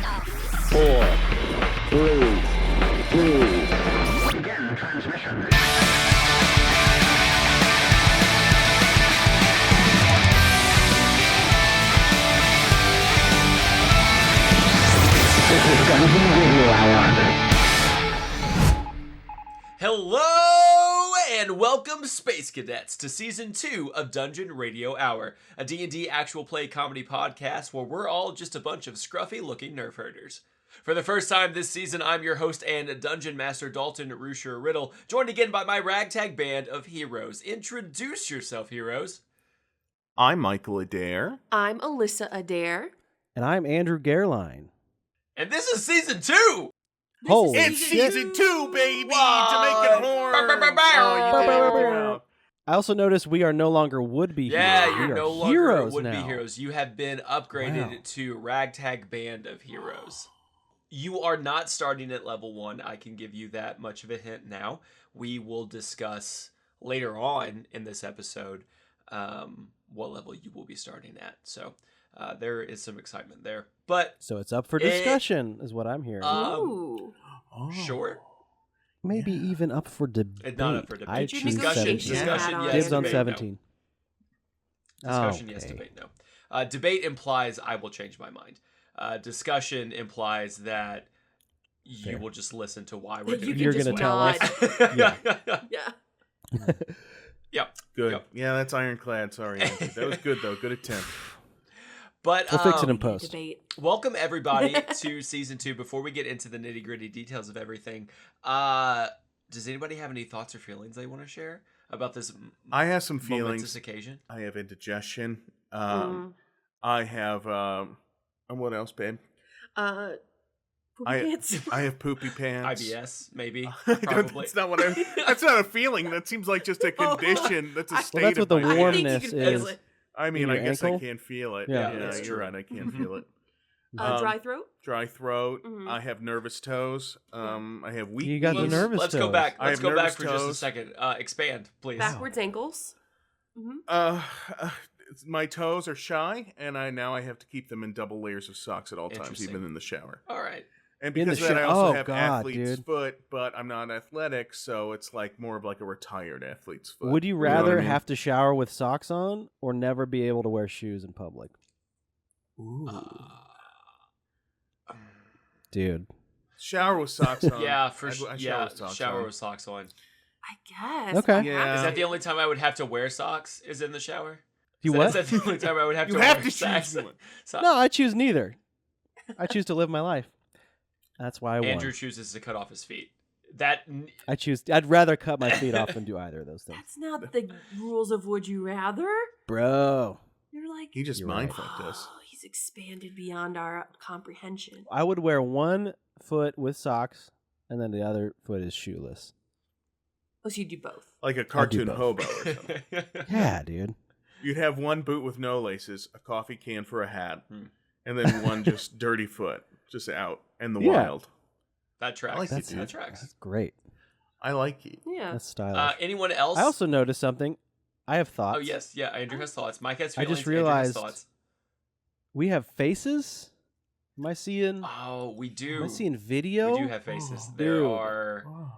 4, 3, 2. Begin transmission. Hello and welcome, Space Cadets, to Season 2 of Dungeon Radio Hour, a D&D actual play comedy podcast where we're all just a bunch of scruffy-looking nerf herders. For the first time this season, I'm your host and Dungeon Master Dalton Rusher-Riddle, joined again by my ragtag band of heroes. Introduce yourself, heroes. I'm Michael Adair. I'm Alissa Adair. And I'm Andrew Gehrlein. And this is Season 2! Holy It's shit. season 2, baby! What? Jamaican horns! I also noticed we are no longer would-be heroes. Yeah, We you're are no longer heroes would-be now. heroes. You have been upgraded Wow. to ragtag band of heroes. You are not starting at level 1. I can give you that much of a hint now. We will discuss later on in this episode what level you will be starting at. So there is some excitement there. But So it's up for discussion, is what I'm hearing. Ooh. sure. Maybe even up for debate. It's not up for debate. I Get your choose negotiation 17. hat Discussion, on. yes. Dibs on Debate, 17. No. Discussion, yes. Okay. Debate, no. Debate implies I will change my mind. Discussion implies that you Fair. will just listen to why we're You doing can You're it just gonna tell us. Yeah. Yeah. Yep. Good. Yep. Yeah, that's ironclad. Sorry, Andrew. That was good, though. Good attempt. But We'll fix it in post. Debate. welcome everybody to Season 2. Before we get into the nitty-gritty details of everything, does anybody have any thoughts or feelings they want to share about this I have some momentous feelings. occasion? I have indigestion. I have, what else, babe? Poopy I pants. I have poopy pants. IBS, maybe, That's probably. not that's not a feeling. That seems like just a condition. That's a state Well, that's what of the my- warmness I think you can feel is. it. I mean, in I your guess ankle? I can't feel it. Yeah. Yeah, That's you're true. right. I can't feel it. Dry throat. Dry throat. Mhm. I have nervous toes. I have weak You got the knees. nervous Let's go toes. back. I Let's have go back nervous for just a toes. second. Expand, please. Backwards ankles. Mm-hmm. My toes are shy, and I have to keep them in double layers of socks at all times, Interesting. even in the shower. All right. And In the because of that, I shower. also Oh, have God, athlete's dude. foot, but I'm not athletic, so it's like more of like a retired athlete's foot. Would you know what I rather mean? have to shower with socks on or never be able to wear shoes in public? Ooh. Dude. Shower with socks on? Yeah, for I sure. shower Yeah, with socks shower on. with socks on. I guess. Okay. Yeah. Is that the only time I would have to wear socks? Is in the shower? You Is what? that the only time I would have You to have wear to socks? choose one. No, I choose neither. I choose to live my life. That's why I won. Andrew chooses to cut off his feet. I'd rather cut my feet off than do either of those things. That's not the rules of Would You Rather. Bro, You're like, He just You're mind right. fucked us. oh, he's expanded beyond our comprehension. I would wear one foot with socks and then the other foot is shoeless. Oh, so you do both. Like a cartoon both. hobo or something. Yeah, dude. You'd have one boot with no laces, a coffee can for a hat, Hmm. and then one just dirty foot, just out in the Yeah. wild. That tracks. I like That's, it, dude. That tracks. that's great. I like it. Yeah. That's stylish. Anyone else? I also noticed something. I have thoughts. Oh yes, yeah. Andrew has thoughts. Mike has I feelings. just Andrew has realized- thoughts. We have faces? Am I seeing Oh, we do. Am I seeing video? We do have faces. Oh, there dude. are. Oh.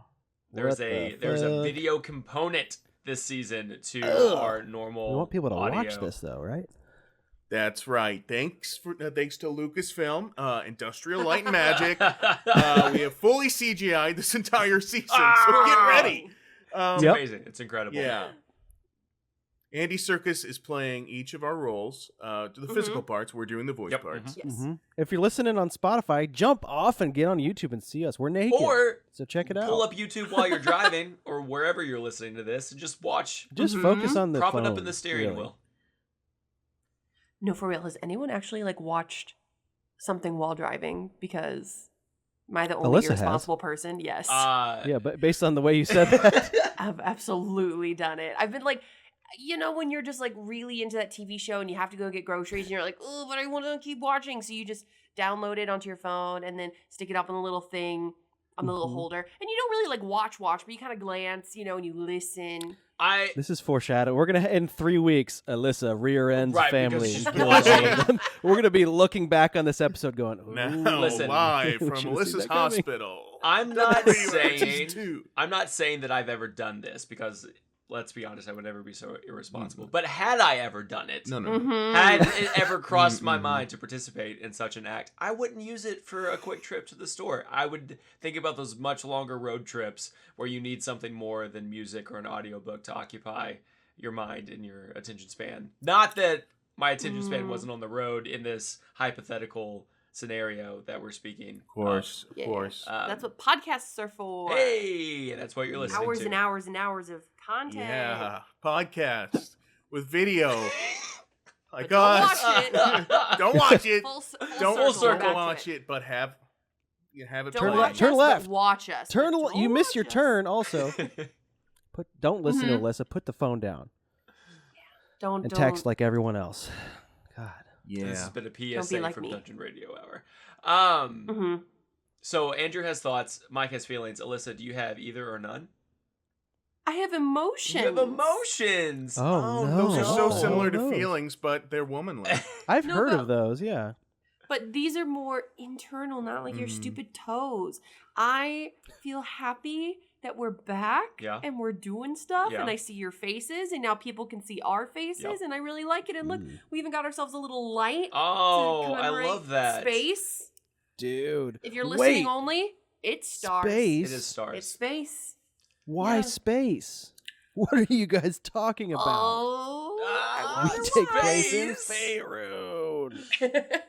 There's What a the there's a fuck? video component this season to Ugh. our normal. We want people to watch audio. this though, right? That's right. Thanks to Lucasfilm, Industrial Light and Magic. We have fully CGI'd this entire season, so get ready. It's Yep. amazing. It's incredible. Yeah. Andy Serkis is playing each of our roles. To the physical parts, we're doing the voice Yep. parts. Yes. Mhm. If you're listening on Spotify, jump off and get on YouTube and see us. We're naked. Or so check it out. pull up YouTube while you're driving or wherever you're listening to this and just watch. Just focus on the Prop phone. it up in the steering really. wheel. No, for real. Has anyone actually like watched something while driving? Because am I the only Alissa has. irresponsible person? Yes. Yeah, but based on the way you said that, I've absolutely done it. I've been like, you know, when you're just like really into that TV show and you have to go get groceries and you're like, oh, but I want to keep watching. So you just download it onto your phone and then stick it up on the little thing on the little holder, and you don't really like watch, but you kind of glance, and you listen. This is foreshadow. We're gonna in 3 weeks, Alissa rear ends Right, family. because she's watching. We're gonna be looking back on this episode, going, Now Listen, live we from should've seen Alyssa's that coming. hospital. I'm not saying Two. I'm not saying that I've ever done this because let's be honest, I would never be so irresponsible. But had I ever done it, No. had it ever crossed my mind to participate in such an act, I wouldn't use it for a quick trip to the store. I would think about those much longer road trips where you need something more than music or an audiobook to occupy your mind and your attention span. Not that my attention span wasn't on the road in this hypothetical scenario that we're speaking. Of course. That's what podcasts are for. Hey, that's what you're listening Hours to. and hours and hours of content. Yeah, podcast with video. Like But don't us. watch it. Don't watch it. Full Don't circle back to watch it. it, but have it Don't Turn play. watch turn us, left. But watch us. Turn. But don't You missed watch your us. turn. Also, don't listen to Mhm. Alissa. Put the phone down Don't and text like everyone else. God. This has Yeah. been a Don't PSA be like from me. Dungeon Radio Hour. Mhm. So Andrew has thoughts, Mike has feelings. Alyssa, do you have either or none? I have emotions. You have emotions. Oh, no. Those are so no. similar to Those. feelings, but they're womanly. I've No, heard but- of those. Yeah. But these are more internal, not like your stupid toes. I feel happy that we're back Yeah. and we're doing stuff, Yeah. and I see your faces, and now people can see our faces, Yep. and I really like it. And look, we even got ourselves a little light. Oh, to I commemorate love that. Space. Dude. If you're listening Wait. only, it's stars. Space. It is stars. It's space. Why Yeah. space? What are you guys talking about? Oh, Ah, we I take place wonder in space. Faerun.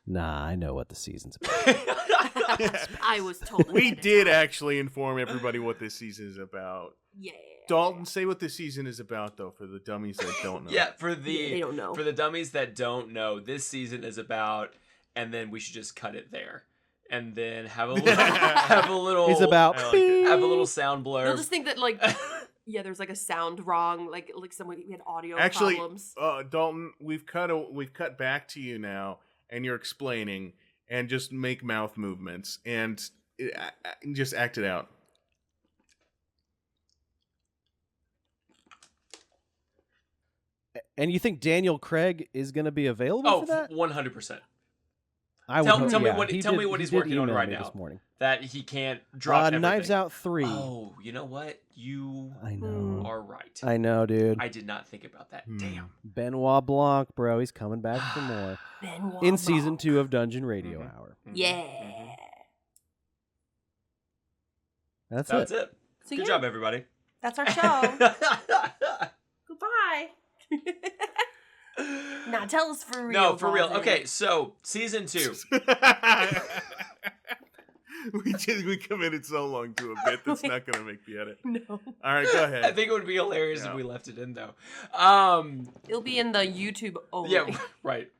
Nah, I know what the season's about. why. I was told. We ahead of did time. actually inform everybody what this season is about. Yeah. Dalton, say what this season is about, though, for the dummies that don't know. Yeah, for Yeah, the they don't know. for the dummies that don't know, this season is about, and then we should just cut it there, and then have a little, have a little. It's about I like it. have a little sound They'll blurb. just think that like yeah, there's like a sound wrong, like someone we had audio Actually, problems. Dalton, we've cut back to you now, and you're explaining, and just make mouth movements, and just act it out. And you think Daniel Craig is going to be available Oh, for that? 100%. I would Tell- hope- tell me yeah, what- he tell me did- what he he's did working on email right me now. this morning. That he can't drop everything. Knives Out 3. Oh, you know what? You I know. are right. I know, dude. I did not think about that. Damn. Benoit Blanc, bro. He's coming back for more. Benoit In season Blanc. 2 of Dungeon Radio Mhm. Hour. Mhm. Yeah. Mhm. That's That's it. it. So Good yeah, job, everybody. that's our show. Goodbye. Now tell us for real. No, for real. Dalton. Okay, so season 2. we committed so long to a bit that's not going to make the edit. No. All right, go ahead. I think it would be hilarious Yeah. if we left it in though. It'll be in the YouTube only. Yeah, right.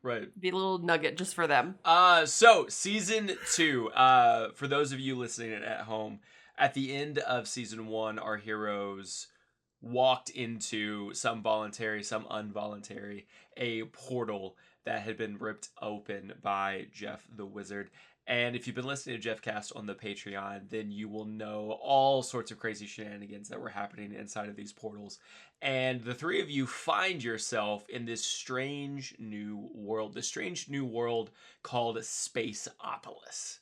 Be a little nugget just for them. So season 2, for those of you listening at home, at the end of season 1, our heroes walked into, some voluntary, some involuntary, a portal that had been ripped open by Jeff the Wizard. And if you've been listening to Jeff Cast on the Patreon, then you will know all sorts of crazy shenanigans that were happening inside of these portals. And the three of you find yourself in this strange new world called Spaceopolis.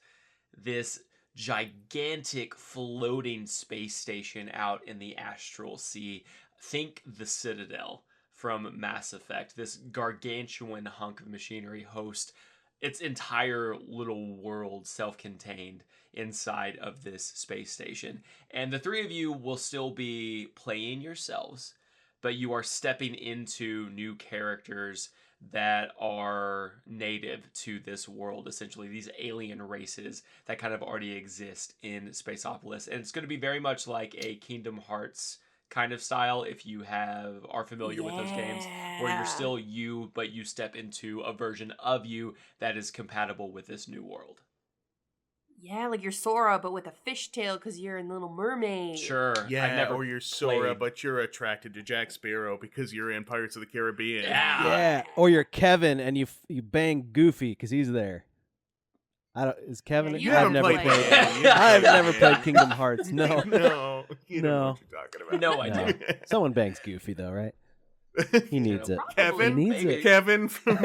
This gigantic floating space station out in the astral sea. Think the Citadel from Mass Effect. This gargantuan hunk of machinery hosts its entire little world, self-contained, inside of this space station. And the three of you will still be playing yourselves, but you are stepping into new characters that are native to this world, essentially these alien races that kind of already exist in Spaceopolis. And it's going to be very much like a Kingdom Hearts kind of style, if you are familiar with those games, where you're still you, but you step into a version of you that is compatible with this new world. Yeah, like you're Sora, but with a fishtail because you're in Little Mermaid. Sure. I've Yeah, never or you're Sora, played- but you're attracted to Jack Sparrow because you're in Pirates of the Caribbean. Yeah. Yeah. Or you're Kevin and you bang Goofy because he's there. I don't. Is Kevin? Yeah, you I've haven't never played played. that. I've never played Kingdom Hearts. No. No, you don't know No. what you're talking about. No, I No. do. Someone bangs Goofy though, right? He needs it. Kevin, He needs maybe. it. Kevin from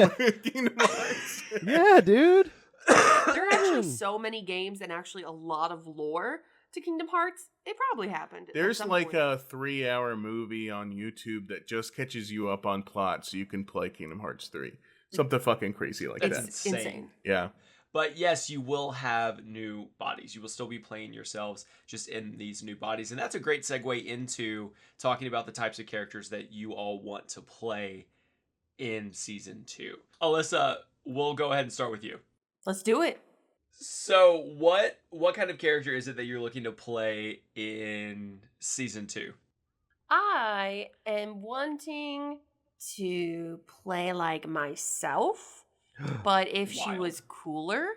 Kingdom Hearts. Yeah, dude. There are actually Man. so many games and actually a lot of lore to Kingdom Hearts. It probably happened. at There's some like point. a 3-hour movie on YouTube that just catches you up on plot so you can play Kingdom Hearts 3. Something fucking crazy like That's that. It's insane. insane. Yeah. But yes, you will have new bodies. You will still be playing yourselves just in these new bodies. And that's a great segue into talking about the types of characters that you all want to play in Season 2. Alissa, we'll go ahead and start with you. Let's do it. So what kind of character is it that you're looking to play in Season 2? I am wanting to play like myself, but if she Wild. was cooler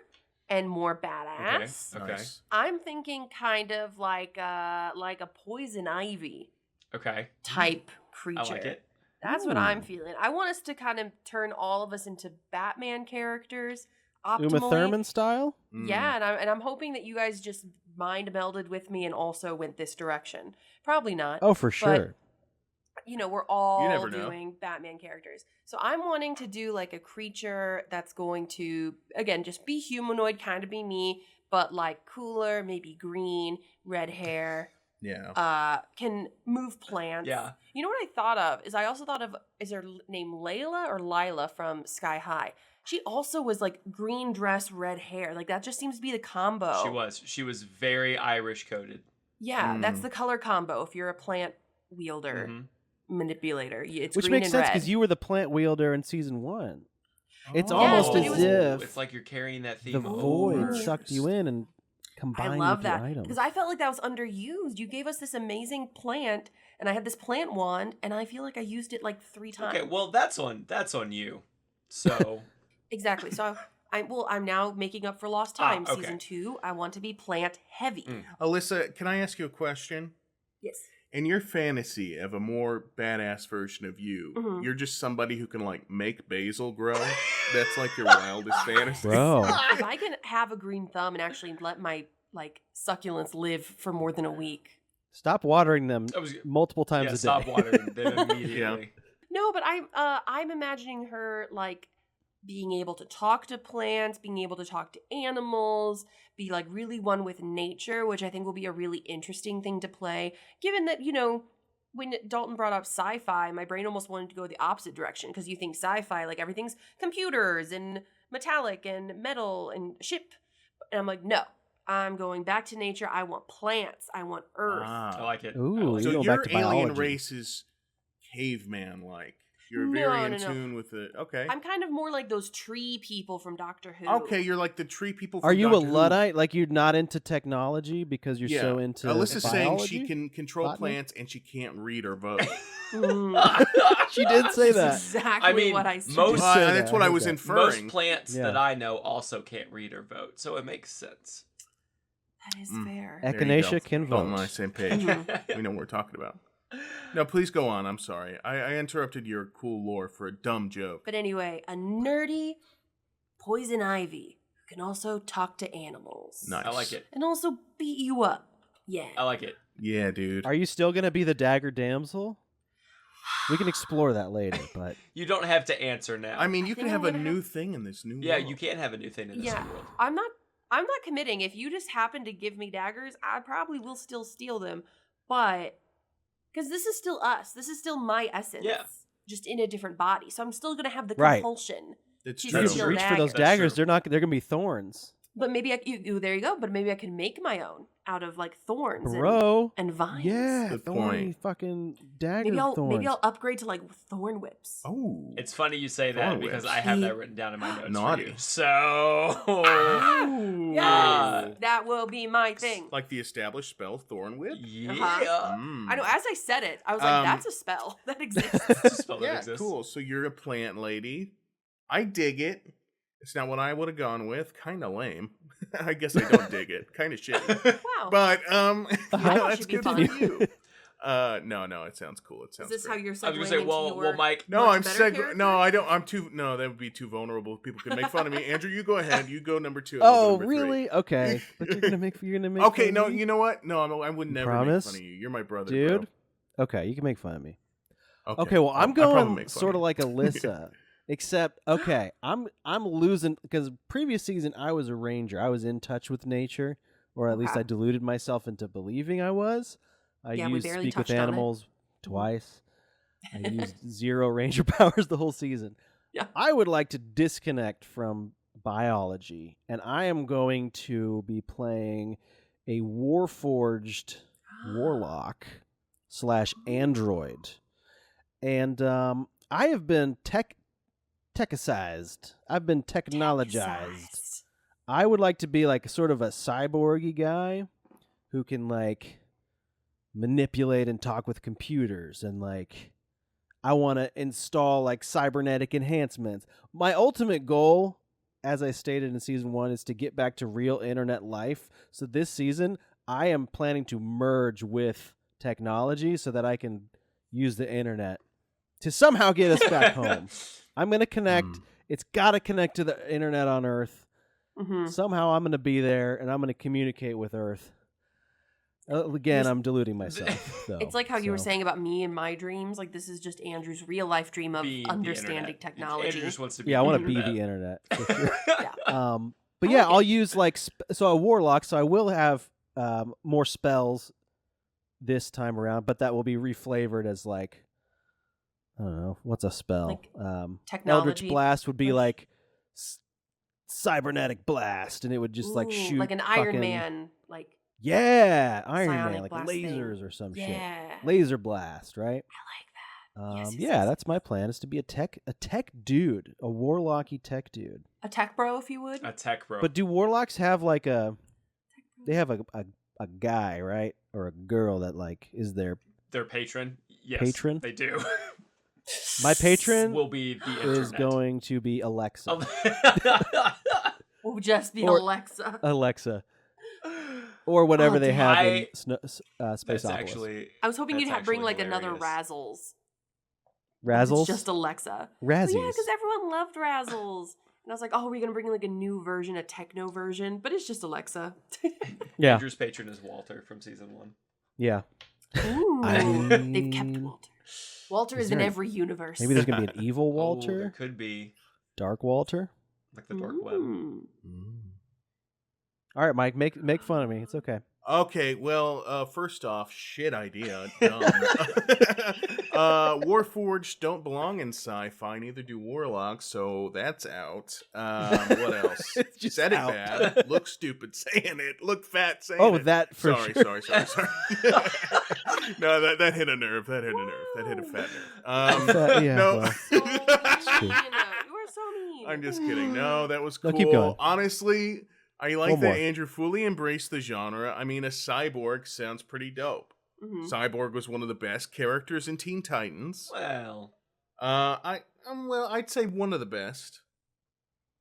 and more badass, Okay. Nice. I'm thinking kind of like a poison ivy Okay. type creature. I like it. That's what I'm Ooh. feeling. I want us to kind of turn all of us into Batman characters Uma optimally. Thurman style. Mm. Yeah, and I'm hoping that you guys just mind melded with me and also went this direction. Probably not. Oh, for sure. You know, we're all never know. doing Batman characters. So I'm wanting to do like a creature that's going to, again, just be humanoid, kind of be me, but like cooler, maybe green, red hair, Yeah. can move plants. Yeah. You know what I thought of? Is I also thought of, is her name Layla or Lila from Sky High? She also was like green dress, red hair. Like that just seems to be the combo. She was very Irish coded. Yeah, that's Mm. the color combo. If you're a plant wielder, Mhm. manipulator, it's Which green makes and sense red. because you were the plant wielder in season 1. It's Oh. almost but as it was- if It's like you're carrying that the theme void over. sucked you in and I combined love with that your items. because I felt like that was underused. You gave us this amazing plant, and I had this plant wand, and I feel like I used it like 3 times. Okay, well that's on you. So Exactly. So I'm now making up for lost time. okay. Season 2, I want to be plant heavy. Mm. Alyssa, can I ask you a question? Yes. In your fantasy of a more badass version of you, Mhm. you're just somebody who can like make basil grow. That's like your wildest fantasy. Bro. If I can have a green thumb and actually let my like succulents live for more than a week. Stop watering them I was multiple times yeah, a day. stop watering them immediately. No, but I'm imagining her like being able to talk to plants, being able to talk to animals, be like really one with nature, which I think will be a really interesting thing to play. Given that, you know, when Dalton brought up sci-fi, my brain almost wanted to go the opposite direction because you think sci-fi, like everything's computers and metallic and metal and ship. And I'm like, no, I'm going back to nature. I want plants. I want earth. I like it. Ooh, I like So You're it. going your back to alien biology. race is caveman-like. You're No, very in no, no. tune with it. Okay. I'm kind of more like those tree people from Doctor Who. Okay, you're like the tree people. From Are you Doctor a Who. Luddite? Like you're not into technology because you're so into Alyssa's saying she biology? can control Botany? plants and she can't read or vote. Mm. She did say That's that. exactly I mean, what I said. most- Just say That's that, what I heard was that. inferring. Most plants Yeah. that I know also can't read or vote, so it makes sense. That is Mm. fair. There you Echinacea go. can All on vote. the same page. We know what we're talking about. No, please go on. I'm sorry. I interrupted your cool lore for a dumb joke. But anyway, a nerdy poison ivy who can also talk to animals. Nice. I like it. And also beat you up. Yeah. I like it. Yeah, dude. Are you still gonna be the dagger damsel? We can explore that later, but You don't have to answer now. I mean, you I can think have I'm a gonna new thing in this new yeah, world. you can have a new thing in this Yeah. world. I'm not committing. If you just happen to give me daggers, I probably will still steal them. But because this is still us. This is still my essence. Yeah. Just in a different body. So I'm still gonna have the Right. compulsion. It's She's you true. can still reach for those daggers. daggers. That's They're gonna be thorns, But maybe there you go. But maybe I can make my own out of like thorns bro. and vines. Yeah, Good thorny point. fucking dagger Maybe thorns. I'll upgrade to like thorn whips. Oh. It's funny you say that Thorn because whips. I have that written down in my notes Naughty. for you. So Yes, Uh, that will be my thing. Like the established spell Thorn Whip? yeah. Mm. I know. As I said it, I was like, "That's a spell that exists." It's a spell that Yeah, exists. cool. So you're a plant lady. I dig it. It's not what I would have gone with. Kind of lame. I guess I don't dig it. Kind of shitty. Wow. But thought that's she'd be good fun. for you. No, it sounds cool. It sounds Is this great. how you're I was segueing gonna say, into your... well, Mike. No, much I'm better character? No, I don't. I'm too. No, that would be too vulnerable. People could make fun of me. Andrew, you go ahead. You go number 2. I'll go Oh, number 3. really? Okay. But you're gonna make. Okay, fun no, of me? you know what? No, I would never Promise? make fun of you. You're my brother, Dude. Okay, you can make fun of me. bro. Okay, well, I'm I'll probably going make fun sort of of like Alissa, except okay, I'm losing because previous season I was a ranger. I was in touch with nature, or at least Okay. I deluded myself into believing I was. I Yeah, we used barely speak with touched on it. animals twice. I used 0 ranger powers the whole season. Yeah. I would like to disconnect from biology, and I am going to be playing a warforged warlock / android. And I have been techicized. I've been technologized. I would like to be like sort of a cyborgy guy who can like manipulate and talk with computers, and like I want to install like cybernetic enhancements. My ultimate goal, as I stated in season 1, is to get back to real internet life. So this season, I am planning to merge with technology so that I can use the internet to somehow get us back home. I'm going to connect. It's got to connect to the internet on Earth. Mm-hmm. Somehow I'm going to be there, and I'm going to communicate with Earth. Again, I'm deluding myself. Though, It's like how you were so. saying about me and my dreams. Like, this is just Andrew's real life dream of Be the understanding internet. technology. Andrew just wants to be Yeah, I the want to be internet. the internet. For sure. Yeah. But I yeah, like I'll it. use like so a warlock. So I will have more spells this time around, but that will be reflavored as like I don't know what's a spell. Like Eldritch technology Blast would be push? like cybernetic blast, and it would just like Ooh, shoot like an Iron fucking- Man, like Yeah, Iron Man, psionic like blast thing. lasers or some shit. Yeah. Laser blast, right? I like that. Yes, yes, Yeah, yes. that's my plan: is to be a tech dude, a warlocky tech dude. A tech bro, if you would. A tech bro. But do warlocks have like a? They have a guy, right, or a girl that like is their Their patron. Yes, Patron? They do. my patron Will be the is internet. going to be Alexa. Will just be Or- Alexa. Alexa, or whatever Oh, they dude. have in That's Spaceopolis. actually. I was hoping That's you'd bring actually like another hilarious. Razzles. Razzles, It's just Alexa. Razzies. Well, yeah, because everyone loved Razzles. And I was like, oh, we're going to bring like a new version, a techno version, but it's just Alexa. yeah, Andrew's patron is Walter from season 1. yeah. Ooh, I- they've kept Walter. Walter Is is in there an- every universe. Maybe there's gonna be an evil Oh, there Walter, could be Dark Walter. like the dark web. Mm. All right, Mike, make fun of me. It's okay. Okay, well, first off, shit idea, dumb. Warforged don't belong in sci-fi, neither do warlocks, so that's out. What else? It's just Said out. it bad. Look stupid saying it. Look fat saying Oh, it. that for sorry, sure. sorry. No, that hit a nerve. That hit a nerve. That hit a fat nerve. Yeah, no. well. So true. mean. You are so mean. I'm just kidding. No, that was No, cool. keep going. Honestly, I like One that more. Andrew fully embraced the genre. I mean, a cyborg sounds pretty dope. Mhm. Cyborg was one of the best characters in Teen Titans. Well, I'd say one of the best.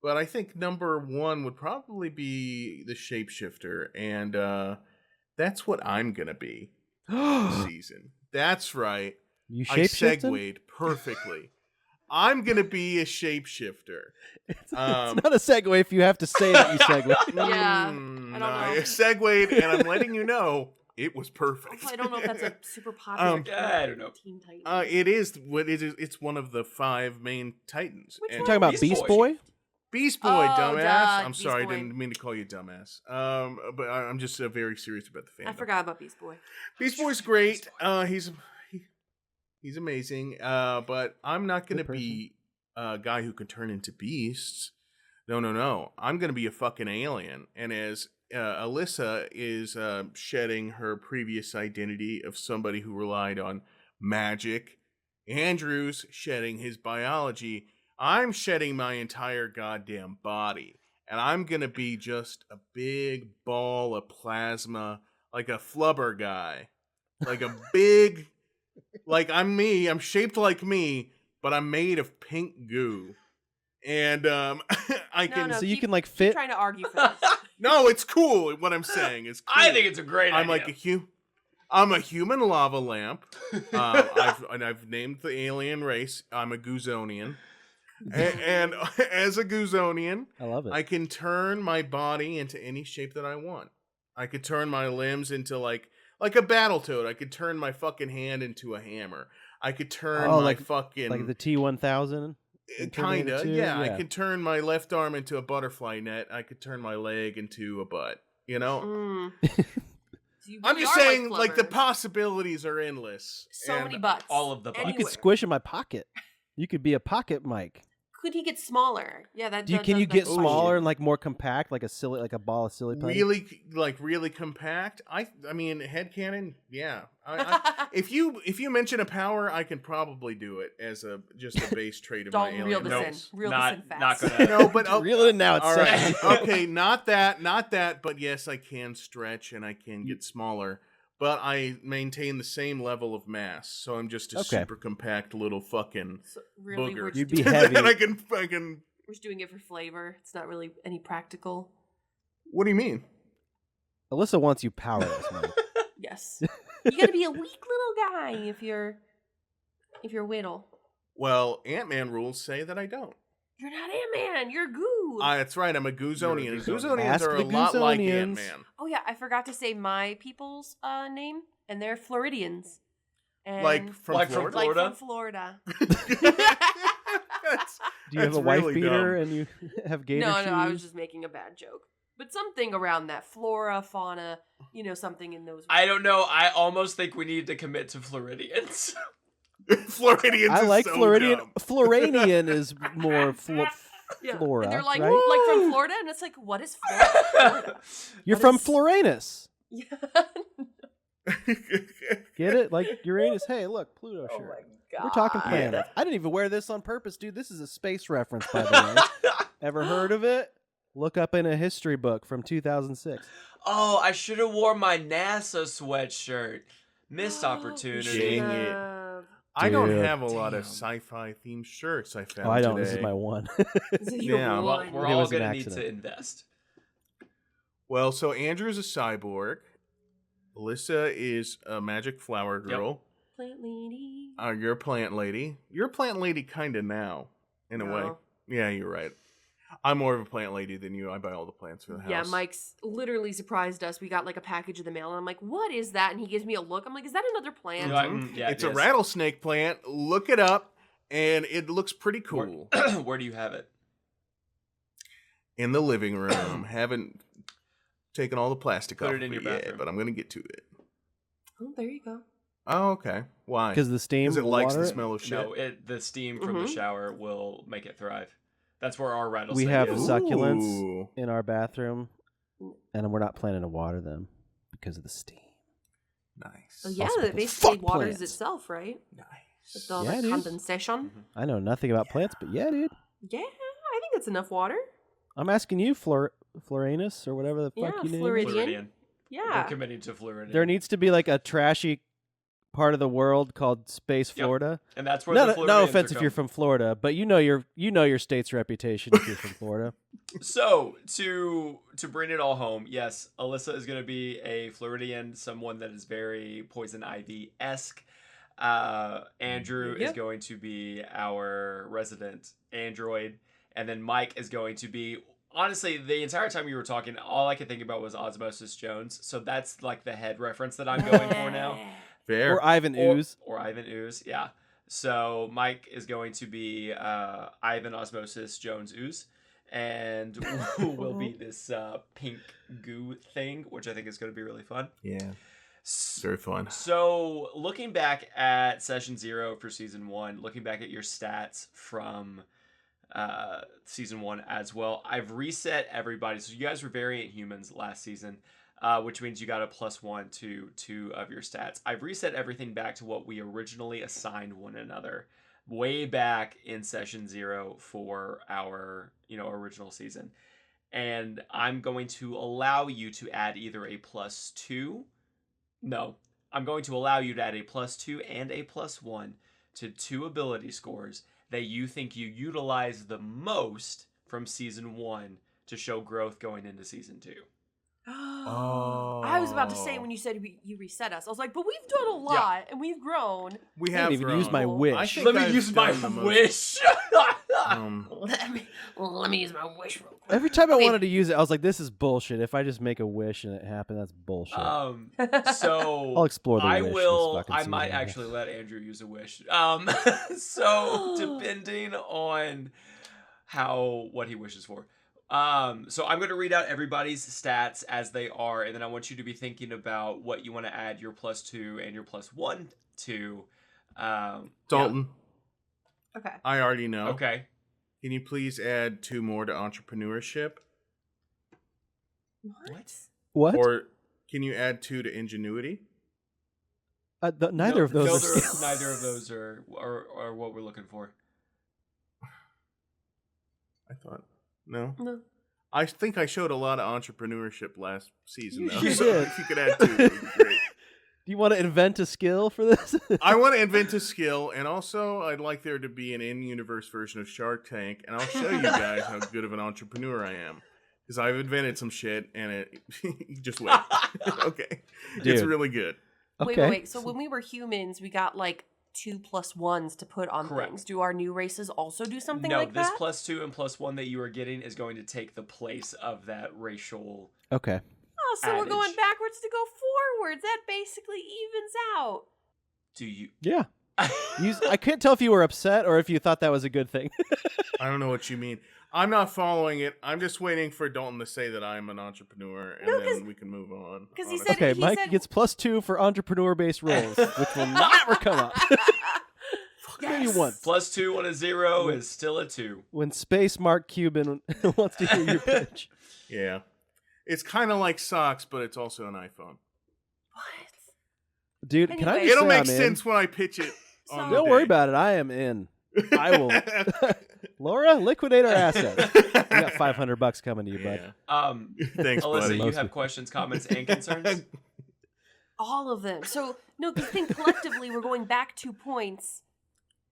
But I think number 1 would probably be the Shapeshifter, and that's what I'm gonna be this season. That's right. You I shapeshifting? segued perfectly. I'm gonna be a shapeshifter. It's Um, not a segue if you have to say that you segue. Yeah, Mm, I don't no, know. I segued, and I'm letting you know it was perfect. Also, I don't know if that's a super popular I don't know. Teen Titans. It is. What it is? It's one of the 5 main Titans. Which And one? Talking about Beast Beast Boy. Boy? Beast Boy, Oh, dumbass. duh, I'm Beast sorry, Boy. didn't mean to call you dumbass. But I'm just very serious about the fandom. I forgot about Beast Boy. Beast Boy's great. He's amazing. But I'm not gonna Good be a guy who can turn into beasts. No. I'm gonna be a fucking alien. And as Alissa is shedding her previous identity of somebody who relied on magic, Andrew's shedding his biology. I'm shedding my entire goddamn body. And I'm gonna be just a big ball of plasma, like a flubber guy. Like a big, like I'm me, I'm shaped like me, but I'm made of pink goo. And I can, No, So you keep- can like Keep fit. trying to argue for this. no, it's cool. What I'm saying is cool. I think it's a great I'm idea. like a I'm a human lava lamp. I've named the alien race. I'm a Goozonian. And as a Goozonian, I love it. I can turn my body into any shape that I want. I could turn my limbs into like a Battletoad. I could turn my fucking hand into a hammer. I could turn my fucking like the T-1000. Kinda, yeah. I could turn my left arm into a butterfly net. I could turn my leg into a butt. You know. I'm just saying, like the possibilities are endless. So many butts. All of the butts. You could squish in my pocket. You could be a pocket mic. Could he get smaller? Yeah, can you get smaller and like more compact, like a ball of silly putty? Really compact? I mean, headcanon. Yeah. If you mention a power, I can probably do it as just a base trait of my alien. Reel this in. Reel this in fast. Not gonna. No, but reel it in now. It's all right. Okay, not that. But yes, I can stretch and I can get smaller. But I maintain the same level of mass, so I'm just a super compact little fucking booger. You'd be heavy. And I can. We're just doing it for flavor. It's not really any practical. What do you mean? Alissa wants you powerless, Mike. Yes, you gotta be a weak little guy if you're Whittle. Well, Ant-Man rules say that I don't. You're not Ant-Man. You're Goo. That's right. I'm a Goozonian. Goozonians Ask are a the lot like Goozonians. Ant-Man. Oh yeah, I forgot to say my people's name, and they're Floridians. And Like from Florida? Like from Florida. Do you have a wife really beater dumb. and you have gator shoes? No, I was just making a bad joke. But something around that flora, fauna, something in those. I don't know. I almost think we need to commit to Floridians. Floridians I like is so Floridian. dumb. Floranian is more Yeah. flora. And they're like, right? like from Florida, and it's like, what is Florida? You're What from is- Floranus. Yeah. Get it? Like Uranus. Hey, look, Pluto Oh shirt. my god. We're talking planets. I didn't even wear this on purpose, dude. This is a space reference, by the way. Ever heard of it? Look up in a history book from 2006. Oh, I should have worn my NASA sweatshirt. Missed opportunity. Dang it. Uh, I don't Dude. have a lot of Damn. sci-fi themed shirts I found Oh, I don't. today. This is my one. Yeah. Well, we're It all was an gonna need accident. to invest. Well, so Andrew's a cyborg. Alissa is a magic flower girl. Plant lady. You're a plant lady. You're a plant lady kind of now, in a way. No. Yeah, you're right. I'm more of a plant lady than you. I buy all the plants for the house. Yeah, Mike's literally surprised us. We got like a package of the mail, and I'm like, "What is that?" And he gives me a look. I'm like, "Is that another plant?" You're like, yeah, It's it a is. rattlesnake plant. Look it up, and it looks pretty cool. Where do you have it? In the living room. Haven't taken all the plastic Put off it in of your yet, bathroom. but I'm going to get to it. Oh, there you go. Oh, okay. Why? Because the steam Because it will likes water the it? smell of shit. No, the steam from the shower will make it thrive. That's where our rattlesnake We have is. succulents Ooh. in our bathroom, and we're not planning to water them because of the steam. Nice. Oh, yeah, Also that because basically fuck waters plants. itself, right? Nice. With all Yeah, the dude. condensation. I know nothing about plants, but yeah, dude. Yeah, I think that's enough water. I'm asking you, Floranus, or whatever the fuck Yeah, you name Floridian. is. Floridian. We're Yeah. committing to Floridian. There needs to be like a trashy part of the world called Space Yep. Florida. And that's where No, the no Floridians offense are if you're coming. from Florida, but you know your state's reputation if you're from Florida. So to bring it all home, yes, Alissa is going to be a Floridian, someone that is very Poison Ivy-esque. Andrew is Yep. going to be our resident android, and then Mike is going to be. Honestly, the entire time you were talking, all I could think about was Osmosis Jones. So that's like the head reference that I'm going for now. Fair. Or Ivan Ooze. Or Ivan Ooze, yeah. So Mike is going to be Ivan Osmosis Jones Ooze. And will be this pink goo thing, which I think is going to be really fun. Yeah. Very fun. So looking back at session 0 for season 1, looking back at your stats from season 1 as well, I've reset everybody. So you guys were variant humans last season, which means you got a +1 to 2 of your stats. I've reset everything back to what we originally assigned one another way back in session 0 for our original season, and I'm going to allow you to add either a +2. No, I'm going to allow you to add a +2 and a +1 to 2 ability scores that you think you utilize the most from season 1 to show growth going into season 2. I was about to say when you said you reset us, I was like, but we've done a lot and we've grown. We I have didn't even use my grown. wish. I think Let me I've use my done the most- wish. Let me use my wish real quick. Every time I Okay. wanted to use it, I was like, "This is bullshit. If I just make a wish and it happened, that's bullshit." So I'll explore the I wish this will. fucking I season, might yeah. actually let Andrew use a wish. So depending on what he wishes for. So I'm going to read out everybody's stats as they are, and then I want you to be thinking about what you want to add your +2 and your +1 to. Dalton, Okay. I already know. Okay. Can you please add 2 more to entrepreneurship? What? Or can you add 2 to ingenuity? Neither of those are skills. Neither of those are what we're looking for. I thought. No? No. I think I showed a lot of entrepreneurship last season, though. You So did. if you could add 2, it would be great. Do you want to invent a skill for this? I want to invent a skill, and also I'd like there to be an in-universe version of Shark Tank, and I'll show you guys how good of an entrepreneur I am. Because I've invented some shit, and it just wait. Okay. It's Dude. really good. Okay. Wait. So when we were humans, we got like 2 +1s to put on Correct. things. Do our new races also do something No, like this that? +2 and +1 that you are getting is going to take the place of that racial. Okay. Oh, so we're going adage. backwards to go forwards. That basically evens out. Do you? Yeah. I couldn't tell if you were upset or if you thought that was a good thing. I don't know what you mean. I'm not following it. I'm just waiting for Dalton to say that I'm an entrepreneur, and No, 'cause- then we can move on. 'cause he honestly. said- Okay, he Mike said- gets +2 for entrepreneur-based roles, which will never come up. Maybe once. +2 on a 0 is still a 2. When Space Mark Cuban wants to hear your pitch. Yeah. It's kind of like socks, but it's also an iPhone. What? Dude, can I Anyway. just It'll say make I'm in? sense when I pitch it on the Don't worry day. about it. I am in. I will. Laura, liquidate our assets. We got $500 coming to you, bud. Yeah. Thanks, Alyssa, buddy. you Mostly. have questions, comments, and concerns? All of them. So no, because think collectively we're going back 2 points,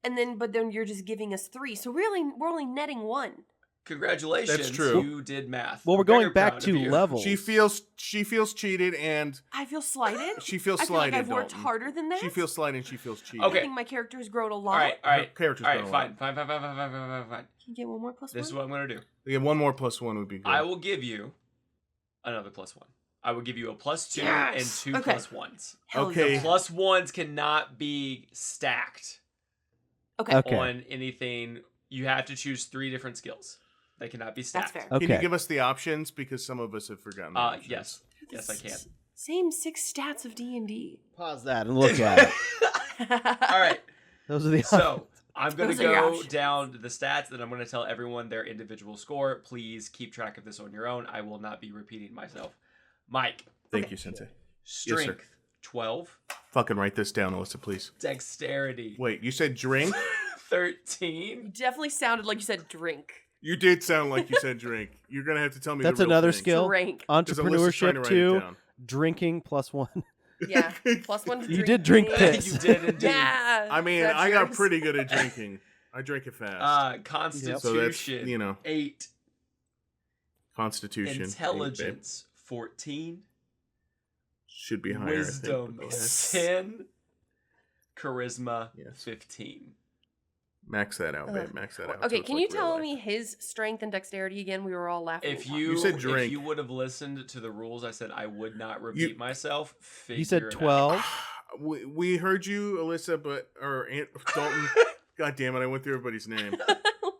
and but then you're just giving us 3. So really, we're only netting 1. Congratulations. That's true. You did math. Well, we're I'm very going back proud 2 of you. levels. She feels cheated, and I feel slighted. she feels I feel like slighted. I've worked Dalton. harder than that. She feels slighted, and she feels cheated. I Okay. think my character has grown a lot. All right. Her character's All right, grown a fine. lot. Fine. Can you get 1 more +1? This is what I'm going to do. Yeah, 1 more +1 would be good. I will give you another +1. I will give you a +2 Yes! and 2 Okay. +1s. Hell Okay. yeah. +1s cannot be stacked Okay. Okay. on anything. You have to choose 3 different skills. They cannot be That's stacked. fair. Can you Okay. give us the options? Because some of us have forgotten the options. Yes. Yes, I can. Same 6 stats of D&D. Pause that and look at it. All right. Those are the So I'm going to Those are your go options. down to the stats, and I'm going to tell everyone their individual score. Please keep track of this on your own. I will not be repeating myself. Mike, Thank you, Sensei. strength 12, Fucking write this down, Alyssa, please. dexterity Wait, you said drink? 13, You definitely sounded like you said drink. You did sound like you said drink. You're gonna have to tell me. That's the real another thing. skill. Drink. 'Cause Alyssa's trying to Entrepreneurship write it 2, down. drinking +1. Yeah. +1 to You did drink drink. piss. you did indeed. Yeah. I mean, that's I got yours. pretty good at drinking. I drink it fast. Constitution, So that's, you know, 8, Constitution. intelligence 14, should be higher. wisdom I think, but 10, charisma Yes. 15. max that out, babe. Ugh. Max that out. Okay, so it's can like you real tell life. me his strength and dexterity again? We were all laughing. If and you said if drink. you would have listened to the rules, I said I would not repeat myself. He said figure it out. 12. We heard you, Alyssa, or Dalton. God damn it! I went through everybody's name.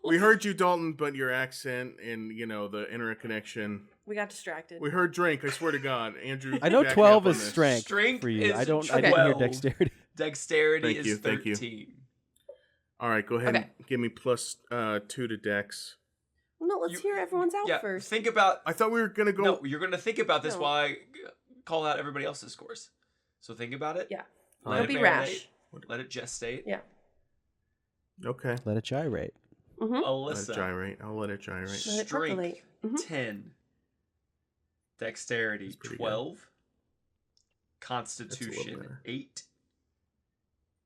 We heard you, Dalton, but your accent and the internet connection. we got distracted. We heard drink. I swear to God, Andrew. I know back me 12 up on is this. strength Strength for you. is I didn't hear 12. dexterity. Dexterity Thank is you, thank you. 13. All right, go ahead Okay. and give me plus 2 to dex. No, let's You- hear everyone's out Yeah, first. think about. I thought we were gonna go. No, you're gonna think about this No. while I call out everybody else's scores. So think about it. Yeah. Let Don't it be marinate, rash. Let it gestate. Yeah. Okay. Let it gyrate. Mm-hmm. Let it Alyssa, gyrate. I'll let it gyrate. Let it strength percolate. Mhm. 10, dexterity That's pretty good. 12, That's constitution better. 8,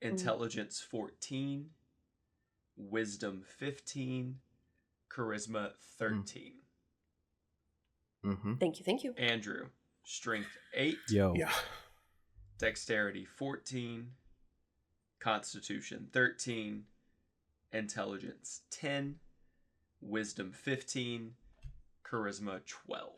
intelligence 14, wisdom 15, charisma 13. Mm-hmm. Thank you. Andrew, strength 8, Yo. Yeah. dexterity 14, constitution 13, intelligence 10, wisdom 15, charisma 12.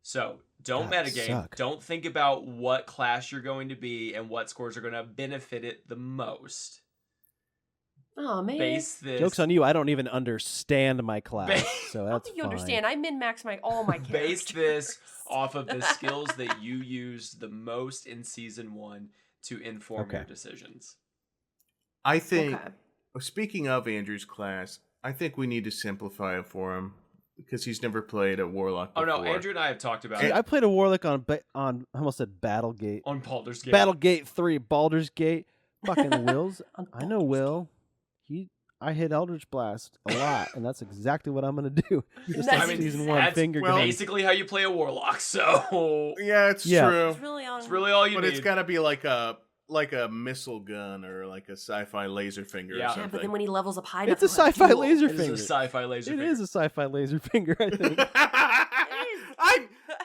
So don't God, metagame. suck. Don't think about what class you're going to be and what scores are going to benefit it the most. Oh man. Base this. Joke's on you. I don't even understand my class, Ba- so How that's do you fine. understand? I min-max all my characters. Base this off of the skills that you used the most in season 1 to inform your decisions. I think, Okay. speaking of Andrew's class, I think we need to simplify it for him because he's never played a warlock Oh before. no, Andrew and I have talked about Dude, it I played a warlock on I almost said Battlegate. on Baldur's Gate. Battlegate 3, Baldur's Gate. Fucking Will's. On I know Baldur's Will. I hit Eldritch Blast a lot, and that's exactly what I'm gonna do. Just That's like season 1 that's finger well, gun. basically how you play a warlock. So Yeah, it's Yeah. true. It's really on. it's really all you But need. it's got to be like a missile gun or like a sci-fi laser finger Yeah. or Yeah, something. Yeah, but then when he levels up high enough, It's a he'll have sci-fi dual. laser It is finger. a sci-fi laser. It finger. is a sci-fi laser finger, I think.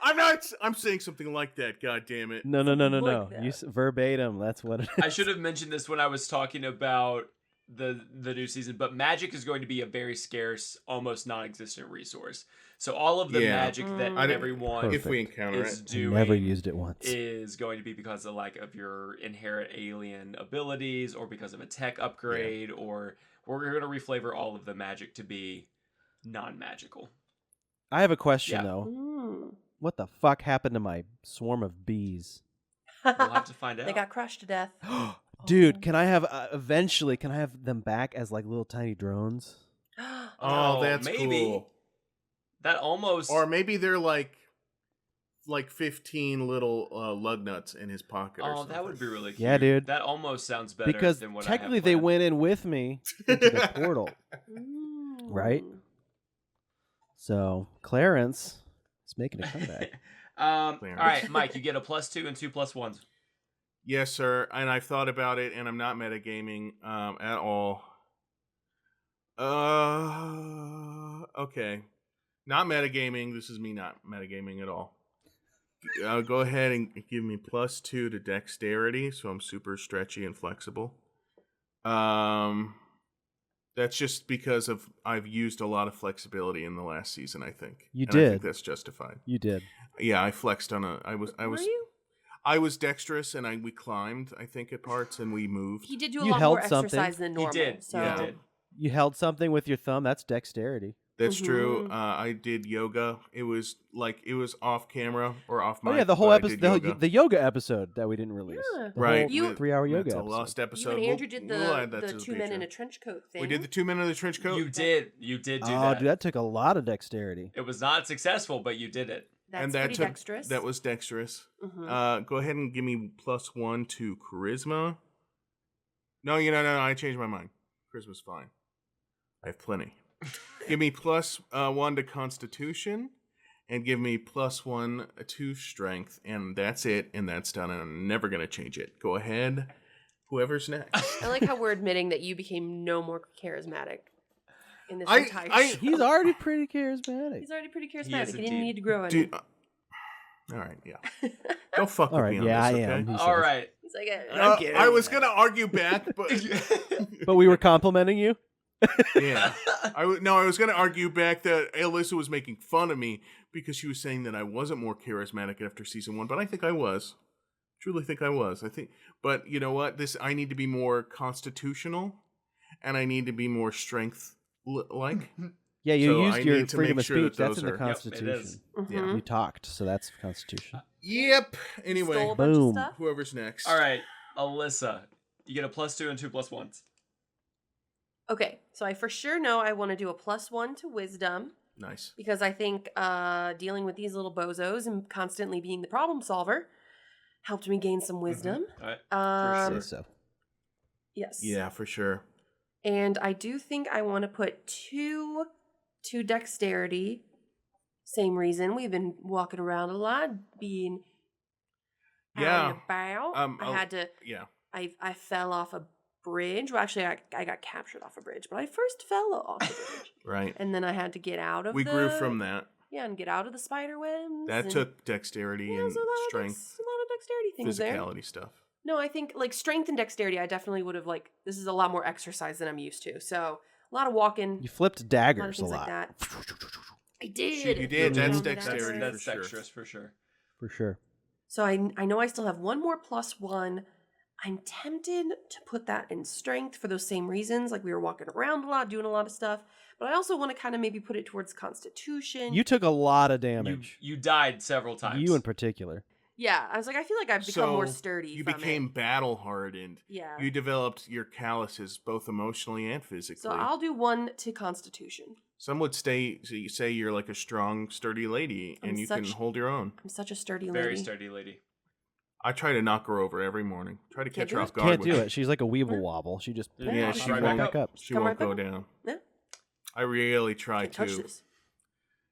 I'm not. I'm saying something like that. God damn it. No. Like that. You verbatim. That's what it is. I should have mentioned this when I was talking about the new season, but magic is going to be a very scarce, almost non-existent resource. So all of the Yeah. magic that I didn't- everyone If we encounter is it, doing Never used it once. is going to be because of your inherent alien abilities or because of a tech upgrade, or we're going to reflavor all of the magic to be non-magical. I have a question Yeah. though. Mm. What the fuck happened to my swarm of bees? We'll have to find out. They got crushed to death. Dude, can I have eventually? Can I have them back as like little tiny drones? Oh, that's maybe. cool. That almost Or maybe they're like 15 little lug nuts in his pocket. Or Oh, something. that would be really cute. Yeah, dude. That almost sounds better Because than what technically I have they planned. went in with me into the portal, Mm. right? So Clarence is making a comeback. All Clarence. right, Mike, you get a +2 and 2 +1s. Yes, sir. And I've thought about it, and I'm not metagaming at all. Okay. Not metagaming. This is me not metagaming at all. Go ahead and give me +2 to dexterity, so I'm super stretchy and flexible. That's just because I've used a lot of flexibility in the last season, I think. You And did. I think that's justified. You did. Yeah, I flexed on Were you? I was dexterous and we climbed, I think, at parts and we moved. He did do a You lot held more something. exercise than normal. He did. So. Yeah. He did. You held something with your thumb. That's dexterity. That's true. Mhm. I did yoga. It was off camera or off mic. Oh yeah, the whole but I episode, did yoga. the yoga episode that we didn't release. Yeah. The Right. whole You- 3-hour yoga That's a episode. lost You episode. and Andrew did We'll add that the to the two men in Patreon. a trench coat thing. We did the 2 men in the trench coat. You did do Oh, that. dude, that took a lot of dexterity. It was not successful, but you did it. That's and that pretty took, dexterous. That was dexterous. Mhm. Go ahead and give me +1 to charisma. No, no. I changed my mind. Charisma's fine. I have plenty. Give me +1 to constitution, and give me +1 to strength, and that's it, and that's done, and I'm never gonna change it. Go ahead, whoever's next. I like how we're admitting that you became no more charismatic in this I- entire I- show. He's already pretty charismatic. He's already pretty He charismatic. is He, didn't indeed. need to grow any. Dude, all right, yeah. Don't fuck All with right, me on yeah, this, I okay? am. He All says. right. He's like, I was gonna argue back, but But we were complimenting you. yeah, I was gonna argue back that Alissa was making fun of me because she was saying that I wasn't more charismatic after season 1, but I think I was. Truly think I was. But you know what? I need to be more constitutional, and I need to be more strength like. Yeah, you So I used your need to freedom make of sure that speech. That's those in the are- Yep, it Constitution. is. Yeah. You talked, so that's Constitution. Yep. Anyway, Stole a bunch Boom. of stuff. whoever's next. All right, Alyssa, you get a +2 and 2 +1s. Okay, so I for sure know I want to do a +1 to wisdom Nice. because I think dealing with these little bozos and constantly being the problem solver helped me gain some wisdom. All right. Say Um, so. Yes. Yeah, for sure. And I do think I want to put 2 to dexterity. Same reason. We've been walking around a lot, being out Yeah. and about. I oh, had to. Yeah. I fell off a bridge. Well, actually, I got captured off a bridge, but I first fell off the bridge, Right. and then I had to get out of. We the... grew from that. Yeah, and get out of the spider webs. That and- took dexterity Yeah, and there's a lot strength, a lot of dexterity things there. physicality stuff. No, I think like strength and dexterity, I definitely would have like. This is a lot more exercise than I'm used to. So a lot of walking. You flipped a lot of daggers a things lot. like that. I did. Shit, you did. That's Mhm. dexterity. That's for sure. dexterous for sure. For sure. So I know I still have one more +1. I'm tempted to put that in strength for those same reasons. Like we were walking around a lot, doing a lot of stuff. But I also want to kind of maybe put it towards constitution. You took a lot of You damage. you died several times. You in particular. Yeah, I was like, I feel like I've become more So, sturdy. You from became it. battle hardened. Yeah. You developed your calluses both emotionally and physically. So I'll do 1 to constitution. Some would say you're like a strong, sturdy lady, I'm and you can such- hold your own. I'm such a sturdy lady. Very sturdy lady. I try to knock her over every morning. Try to Can't catch do her it. off guard. Can't with do it. it. She's like a weeble wobble. She just Yeah, She she right won't. back up. She Come won't right go back down. Yeah. I really try Can't touch to. this.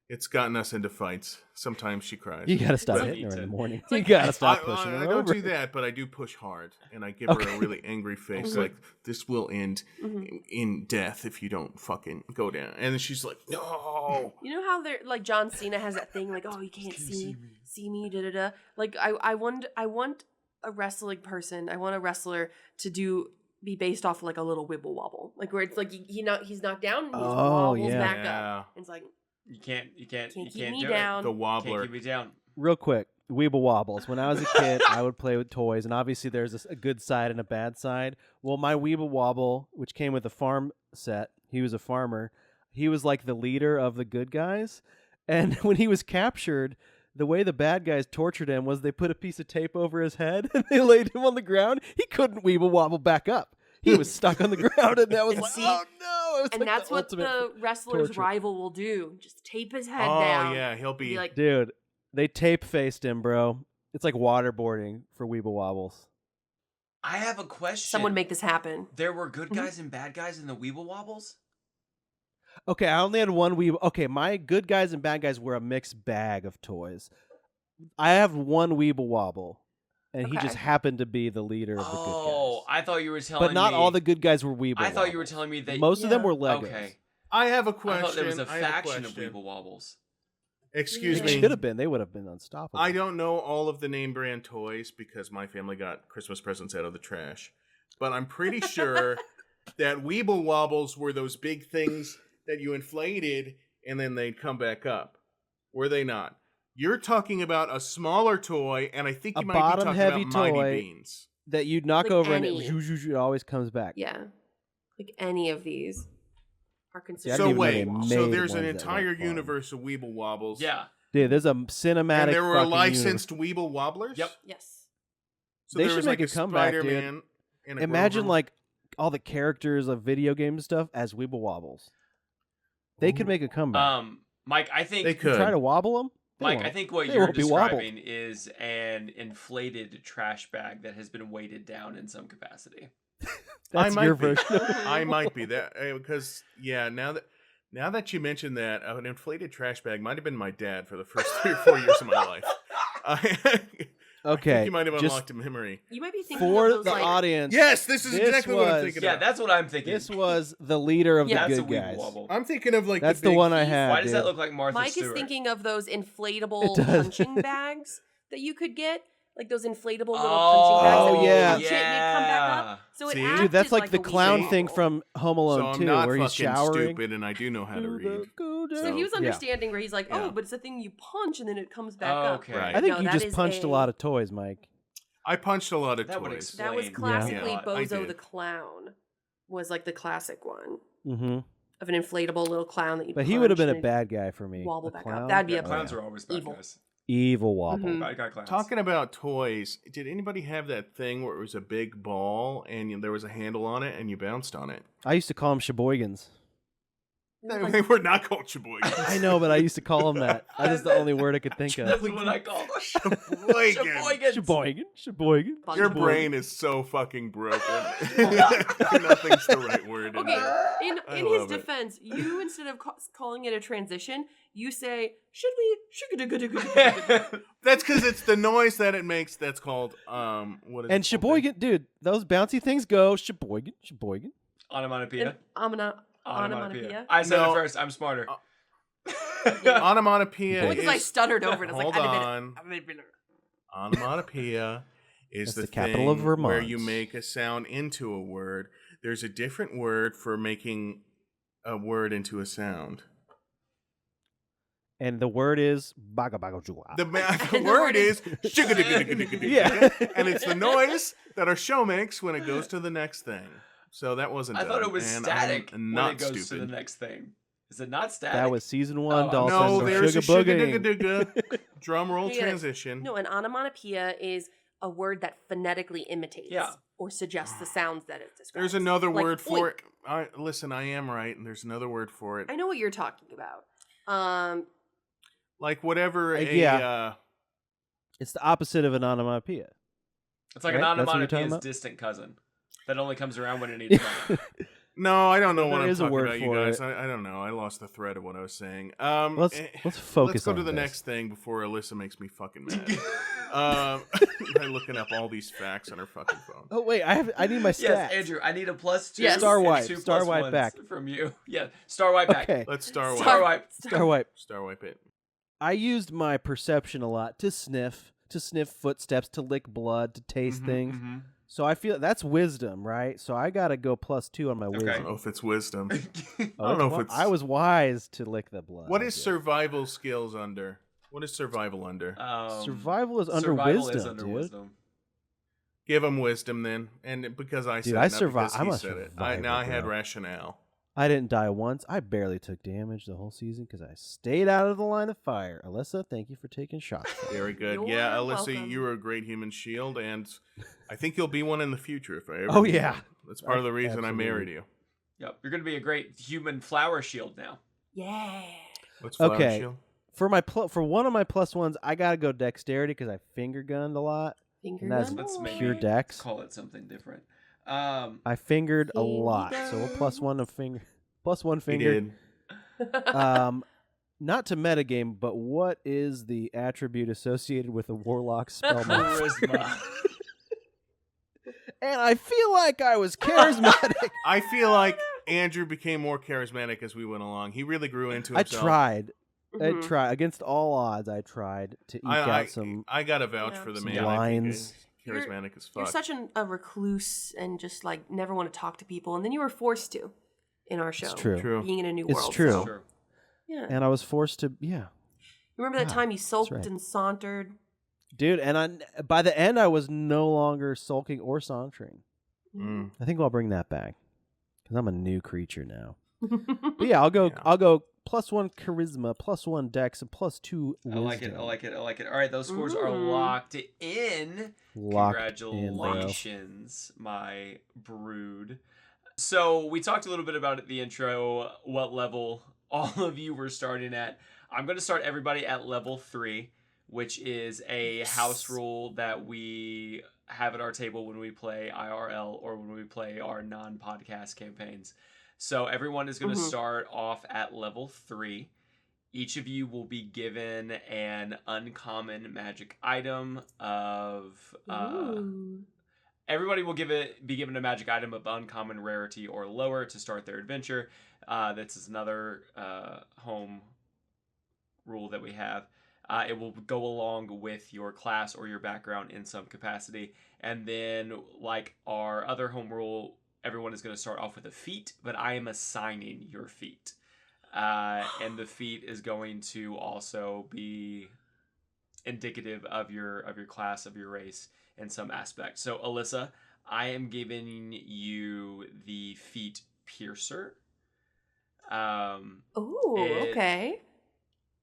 It's gotten us into fights. Sometimes she cries. You gotta stop like hitting her in the eating. morning. like- You gotta stop I pushing her don't over. do that, but I do push hard, and I give her Okay. a really angry face, Mhm. like this will end Mhm. in death if you don't fucking go down. And then she's like, "No." You know how they're like John Cena has that thing like, oh, you can't see me, da da da. Like I want a wrestling person. I want a wrestler to be based off of like a little wibble wobble, like where it's like he's knocked down, and he just Oh, wobbles yeah. back up. Yeah. And it's like You can't can't keep do me it. down. The Can't wobbler. keep me down. Real quick, weeble wobbles. When I was a kid, I would play with toys, and obviously there's a good side and a bad side. Well, my weeble wobble, which came with a farm set, he was a farmer. He was like the leader of the good guys, and when he was captured, the way the bad guys tortured him was they put a piece of tape over his head and they laid him on the ground. He couldn't weeble wobble back up. He was stuck on the ground, and that was And like, see- oh no! It was and like that's the what ultimate the wrestler's torture. rival will do. Just tape his head Oh down. yeah, he'll and be. be like, Dude, they tape faced him, bro. It's like waterboarding for weeble wobbles. I have a question. someone make this happen. There were good Mhm. guys and bad guys in the Weeble Wobbles? Okay, I only had one weeble. Okay, my good guys and bad guys were a mixed bag of toys. I have one weeble wobble, and he Okay. just happened to be the leader of the good Oh, guys. I thought you were telling me. But not all the good guys were weeble. I thought you were wobbles. telling me that Most of them Yeah. were Legos. Okay. I have a I question. thought there was a I have faction of question. Weeble Wobbles. Excuse Yeah. They me. should have been. They would have been unstoppable. I don't know all of the name brand toys because my family got Christmas presents out of the trash. But I'm pretty sure that Weeble Wobbles were those big things that you inflated and then they'd come back up. Were they not? You're talking about a smaller toy, and I think A you might be talking bottom-heavy about Mighty toy. Beans. That you'd knock Like over any. and it always comes back. Yeah, like any of these are I considered. didn't So even know wait, they so made there's an ones that entire weren't fun. universe of Weeble Wobbles. Yeah. Dude, there's a cinematic. And there were fucking licensed Weeble Wobblers? Yep. Yes. So They there should was make like a comeback, dude. Spider-Man and a Imagine Grover. like all the characters of video game stuff as weeble wobbles. They could make a comeback. Mike, I think They could. Try to wobble them. Mike, I think what They you're won't be wobbled. describing is an inflated trash bag that has been weighted down in some capacity. That's might your be. version. Of it. I might be that because now that you mentioned that, an inflated trash bag might have been my dad for the first 3 or 4 years of my life. I think Okay, you might have just unlocked a memory. You might be thinking for of those the like audience. Yes, this is This exactly what I'm was- thinking Yeah, about. that's what I'm thinking. This was the leader of Yeah. the That's a good Weeble guys. Wobble. I'm thinking of like That's the the big, one I had. Why does that dude. look like Martha Mike Stewart? is thinking of those It inflatable does. punching bags that you could get, like those inflatable little Oh, punching bags. Oh, that yeah. punch it and it'd come back up. So it See? acted Dude, that's like like the a clown Weeble thing Wobble. from Home So Alone I'm 2, not where he's fucking showering. stupid and I do know how to read. So he was So- understanding where he's like, oh, Yeah. but it's a thing you punch and then it comes back Oh, up. okay. Right. I think No, you that just is punched a lot of toys, Mike. I punched a lot of That would toys. explain. That was Yeah. classically Yeah, I Bozo did. the Clown. Was like the classic one Mm-hmm. of an inflatable little clown that you. But he would have been a punch bad guy for me. and wobble A back clown? up. That'd be Yeah, a clowns yeah. are always bad Evil. guys. Evil wobble. Mhm. Bad guy clowns. Talking about toys, did anybody have that thing where it was a big ball and there was a handle on it and you bounced on it? I used to call them Sheboygans. Like- They were not called Sheboygans. I know, but I used to call them that. That is the only word I could think That's of. what I call them. Sheboygans. Sheboygans. Sheboygan. Your Sheboygan. brain is so fucking broken. Nothing's the right word. Okay, in I his love it. defense, you instead of calling it a transition, you say, "Should we?" That's because it's the noise that it makes. That's called what is And it called? Sheboygan, dude, those bouncy things go Sheboygan, Sheboygan. Onomatopoeia. Onomatopoeia. I said No. it first. I'm smarter. Onomatopoeia Only because I stuttered over it. I was Hold like, on. Onomatopoeia is That's the the capital of thing where Vermont. you make a sound into a word. There's a different word for making a word into a sound. And the word is baga baga jua. The word is Yeah. and it's the noise that our show makes when it goes to the next thing. So that wasn't I thought done, it was and static I'm when not it goes to stupid. the next thing. Is it not static? That was season 1, Oh, Dalton. No, So there's a sugar sugar boogie. digga digga drum roll Yeah. transition. No, an onomatopoeia is a word that phonetically imitates or suggests the sounds that it describes. There's another Like, word for oink. it. Listen, I am right, and there's another word for it. I know what you're talking about. Like whatever yeah. It's the opposite of an onomatopoeia. It's like Right? an That's what you're talking onomatopoeia's about? distant cousin that only comes around when it needs money. No, I don't know what There I'm is a talking word about, you for guys. it. I don't know. I lost the thread of what I was saying. Let's focus Let's go on to the this. next thing before Alissa makes me fucking mad. By looking up all these facts on her fucking phone. Oh wait, I need my stats. Yes, Andrew, I need a +2. Yes. Star and wipe. 2 Star plus wipe ones back. from you. Yeah, star wipe back. Okay. Let's star wipe. Star wipe. Star wipe. Star wipe it. I used my perception a lot to sniff footsteps, to lick blood, to taste things. Mm-hmm. So I feel that's wisdom, right? So I gotta go +2 on my I wisdom. don't know if it's wisdom. Oh, I don't know if it's. I was wise to lick the blood. What is Yeah. survival skills under? What is survival under? Survival is under survival wisdom, is under dude. wisdom. Give him wisdom then, and because I Dude, said I it, not survive- because I'm he a said it. survivor, Now I had bro. rationale. I didn't die once. I barely took damage the whole season because I stayed out of the line of fire. Alyssa, thank you for taking shots. Very good. You're Yeah, Alyssa, welcome. you were a great human shield, and I think you'll be one in the future if I ever. Oh, meet yeah. you. That's part of the reason I married Absolutely. you. Yep, you're gonna be a great human flower shield now. Yeah. What's flower Okay. shield? For one of my +1s, I gotta go dexterity because I finger gunned a lot. Finger And that's gun Let's boy. maybe pure dex. call it something different. I fingered a Finger lot, so a +1 of finger, +1 He finger. did. Not to metagame, but what is the attribute associated with a warlock spell? Charisma. And I feel like I was charismatic. I feel like Andrew became more charismatic as we went along. He really grew into I himself. tried. I Mhm. tried against all odds. I tried to eke out some. I got to vouch Yeah. for the Some man. lines. I think is charismatic as You're fuck. such a recluse and just like never want to talk to people, and then you were forced to in our show. It's true. True. Being in a new It's world. true. so- Sure. Yeah. And I was forced to. Yeah, Remember that Yeah, time you sulked right. and sauntered? dude. And by the end, I was no longer sulking or sauntering. Mm. I think I'll bring that back because I'm a new creature now. But yeah, I'll go. Yeah. I'll go +1 charisma, +1 dex, and +2 wisdom. I like it. I like it. I like it. All right, those scores are Ooh. locked in. Locked in, bro. Congratulations, my brood. So we talked a little bit about it at the intro, what level all of you were starting at. I'm going to start everybody at level 3, which is a house rule that we have at our table when we play IRL or when we play our non-podcast campaigns. So everyone is going to start off at level 3. Each of you will be given an uncommon magic item of... Ooh. Everybody will be given a magic item of uncommon rarity or lower to start their adventure. This is another home rule that we have. It will go along with your class or your background in some capacity. And then, like our other home rule, everyone is going to start off with a feat, but I am assigning your feat. And the feat is going to also be indicative of your class, of your race in some aspect. So, Alyssa, I am giving you the feat Piercer. Ooh, It- okay.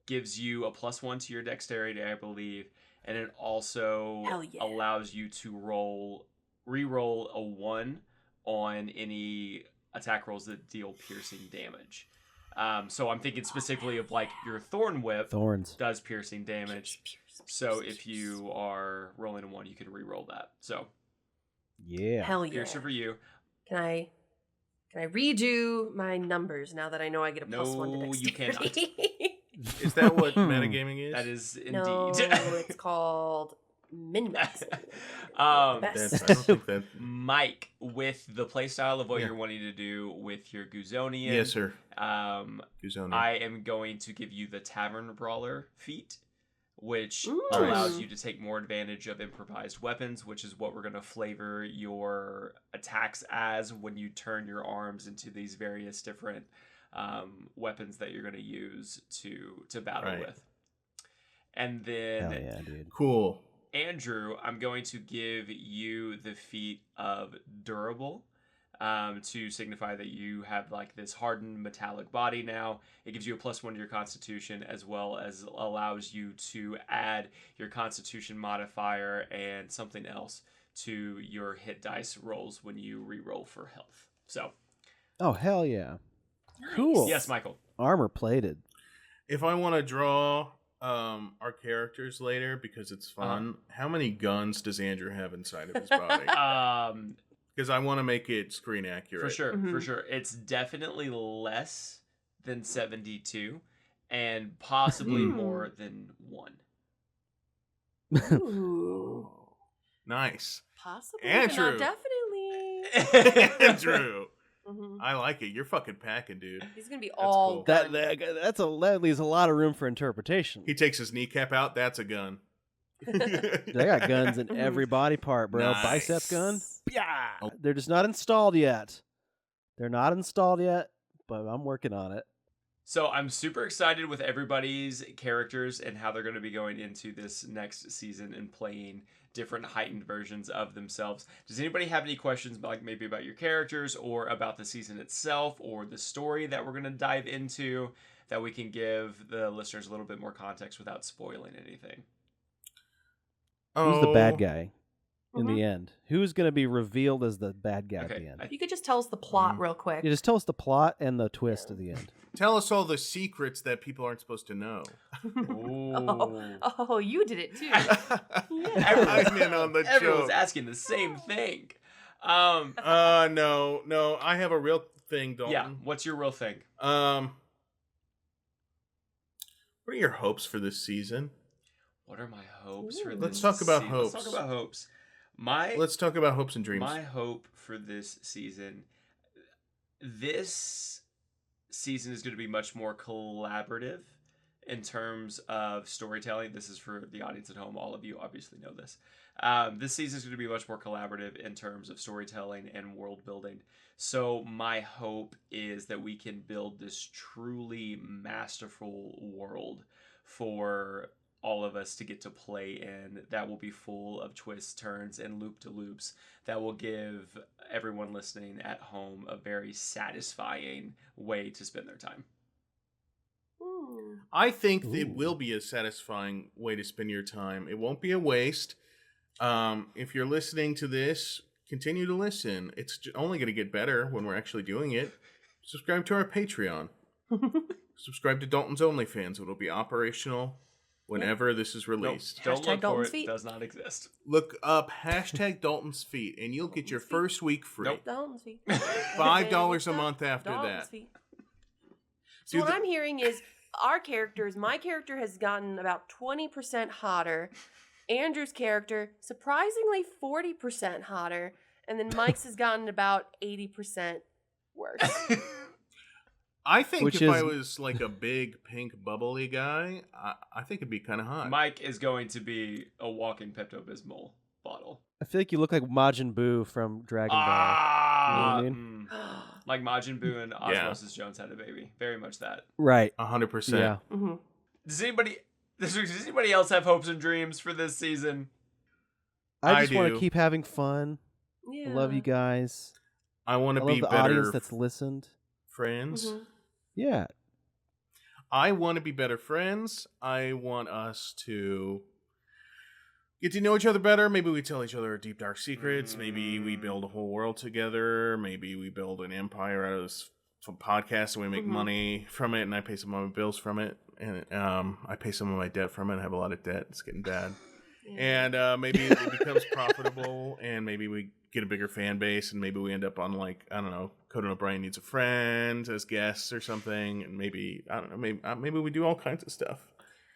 Gives you a +1 to your dexterity, I believe, and it also Hell yeah. allows you to re-roll a 1 on any attack rolls that deal piercing damage. So I'm thinking specifically of like your Thorn Whip Thorns. does piercing damage. So if you are rolling a 1, you can re-roll that. So Yeah. Hell yeah. Piercer for you. Can I redo my numbers now that I know I get a +1 to No, you dexterity? Is that what metagaming is? That is indeed. No, it's called Min-maxing. That's, I don't think that. Mike, with the playstyle of what Yeah. you're wanting to do with your Guzonian, Yes, sir. I am going to give you the Tavern Brawler feat, which Ooh. allows you to take more advantage of improvised weapons, which is what we're going to flavor your attacks as when you turn your arms into these various different weapons that you're going to use to battle Right. with. And then Hell yeah, dude. Cool. Andrew, I'm going to give you the feat of durable to signify that you have like this hardened metallic body now. It gives you a +1 to your constitution, as well as allows you to add your constitution modifier and something else to your hit dice rolls when you re-roll for health. So, Oh, hell yeah. Nice. Cool. yes, Michael. Armor plated. If I want to draw our characters later because it's fun, how many guns does Andrew have inside of his body? Because I want to make it screen accurate. For sure, Mhm. for sure. It's definitely less than 72 and possibly Mm. more than 1. Ooh. Nice. Possibly, Andrew. but not definitely. Andrew. Mhm. I like it. You're fucking packing, dude. He's gonna be That's all cool. That gun. that leaves a lot of room for interpretation. He takes his kneecap out. That's a gun. Dude, I got guns in every body part, bro. Nice. Bicep gun. Yeah. Oh. They're just not installed yet. They're not installed yet, but I'm working on it. So I'm super excited with everybody's characters and how they're going to be going into this next season and playing different heightened versions of themselves. Does anybody have any questions like maybe about your characters or about the season itself or the story that we're going to dive into that we can give the listeners a little bit more context without spoiling anything? Who's the bad guy in Mhm. the end? Who's going to be revealed as the bad guy at Okay, the end? You could just tell us the plot real quick. You just tell us the plot and the twist at the end. Tell us all the secrets that people aren't supposed to know. Oh, you did it too. I'm in on the Everyone's joke. asking the same thing. No. I have a real thing, Dalton. Yeah, what's your real thing? What are your hopes for this season? What are my hopes for Ooh. this Let's talk about season? Let's hopes. talk about hopes. Let's talk about hopes and dreams. My hope for this season is going to be much more collaborative in terms of storytelling. This is for the audience at home. All of you obviously know this. This season is going to be much more collaborative in terms of storytelling and world building. So my hope is that we can build this truly masterful world for all of us to get to play in, that will be full of twists, turns, and loop-de-loops that will give everyone listening at home a very satisfying way to spend their time. Ooh. I think it Ooh. will be a satisfying way to spend your time. It won't be a waste. If you're listening to this, continue to listen. It's only going to get better when we're actually doing it. Subscribe to our Patreon. Subscribe to Dalton's OnlyFans. It'll be operational whenever this is released. Don't Hashtag look for Dalton's it. feet. Does not exist. Look up #Dalton's Feet, and you'll get your first week free. Nope. Dalton's feet. $5 a month after Dalton's that. feet. So Do what the- I'm hearing is my character has gotten about 20% hotter. Andrew's character, surprisingly 40% hotter. And then Mike's has gotten about 80% worse. I think Which if I is- was like a big pink bubbly guy, I think it'd be kind of hot. Mike is going to be a walking Pepto-Bismol bottle. I feel like you look like Majin Buu from Dragon Ball. You know what I mean? Like Majin Buu and Osmosis Jones had a baby. Very much that. Right. 100%. Yeah. hmm Does anybody else have hopes and dreams for this season? I I just want do. to keep having fun. Yeah. I love you guys. I want I to love be the better audience that's listened. friends. Mhm. Yeah. I want to be better friends. I want us to get to know each other better. Maybe we tell each other our deep, dark secrets. Maybe we build a whole world together. Maybe we build an empire out of this podcast and we make Mhm. money from it, and I pay some of my bills from it. And I pay some of my debt from it. I have a lot of debt. It's getting bad. Yeah. And maybe it becomes profitable, and maybe we get a bigger fan base, and maybe we end up on, like, I don't know, Conan O'Brien Needs a Friend as guests or something, and maybe, I don't know, maybe we do all kinds of stuff.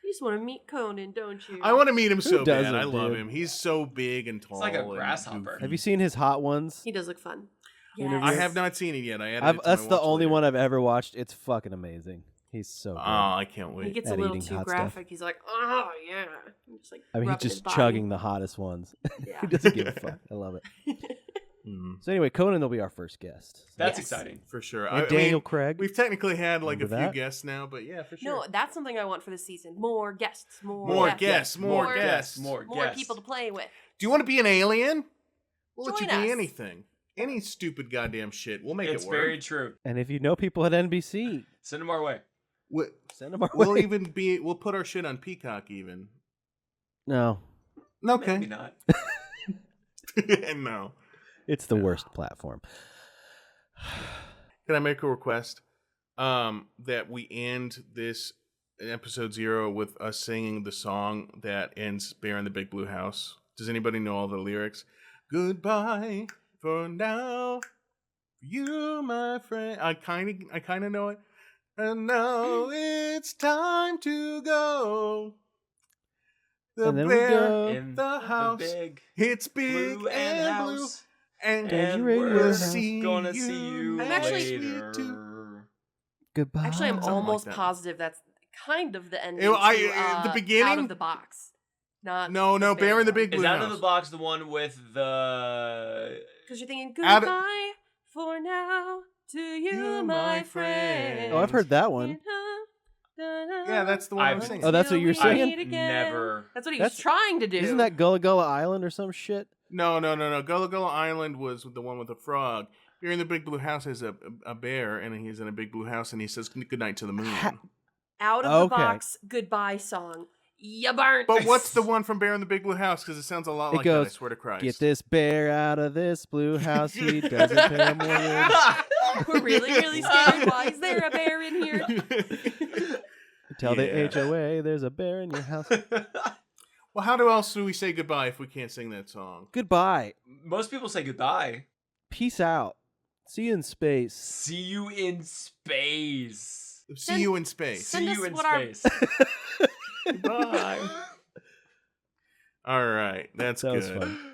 You just want to meet Conan, don't you? I want to meet him so bad. doesn't, I love dude? him. He's so big and tall. like a and grasshopper. goofy. Have you seen his Hot Ones? He does look fun. Interview? I have not seen it yet. I added it to That's my the watch only later. one I've ever watched. It's fucking amazing. He's so good. Oh, I can't He wait. gets At a little eating too hot graphic. stuff. He's like, oh yeah. I'm just like, I mean, he's rubbing his just body. chugging the hottest ones. Yeah. He doesn't give a fuck. I love it. Mm, So anyway, Conan will be our first guest. That's Yes. exciting. for sure. And Daniel Craig. We've technically had like Remember a few that? guests now, but yeah, for sure. No, that's something I want for this season. More guests. More guests. More more guests. More More guests. people to play with. Do you want to be an alien? We'll let you Join be us. anything. Any stupid goddamn shit. We'll make It's it work. very true. And if you know people at NBC, Send them our way. send them our We'll way. even be. We'll put our shit on Peacock even. No, Okay. Maybe not. No. it's the worst platform. Can I make a request? That we end this episode 0 with us singing the song that ends "Bear in the Big Blue House." Does anybody know all the lyrics? Goodbye for now, you, my friend. I kind of know it. And now it's time to go. The And then we bear, go. In the house, big it's big blue and blue, house. and And we're radio see gonna see you I'm actually- later. Goodbye. Actually, I'm Something like almost that. positive that's kind of the ending. Ew, I- to, the beginning? Out of the box. Not No, Bear in the Big Is Blue Out House. of the Box the one with the... Because you're thinking, Out of- goodbye for now to you, my friend. Oh, I've heard that one. Yeah, that's the one I'm I've- singing. Oh, that's what you're Till we singing? meet again. Never... That's what he That's- was trying to do. Isn't that Gullah Gullah Island or some shit? No. Gullah Gullah Island was the one with the frog. Bear in the Big Blue House has a bear, and he's in a big blue house, and he says goodnight to the moon. out of the Okay. box goodbye song? You burnt. But what's the one from Bear in the Big Blue House? Because it sounds a lot It like goes, that, I swear to Christ. Get this bear out of this blue house. He doesn't pay more rent. We're really scared. Why is there a bear in here? Tell Yeah. the HOA there's a bear in your house. Well, how else do we say goodbye if we can't sing that song? Goodbye. Most people say goodbye. Peace out. See you in space. See you in space. See you in space. Send See us you in what our- space. Bye. All right, that's That was good. fun.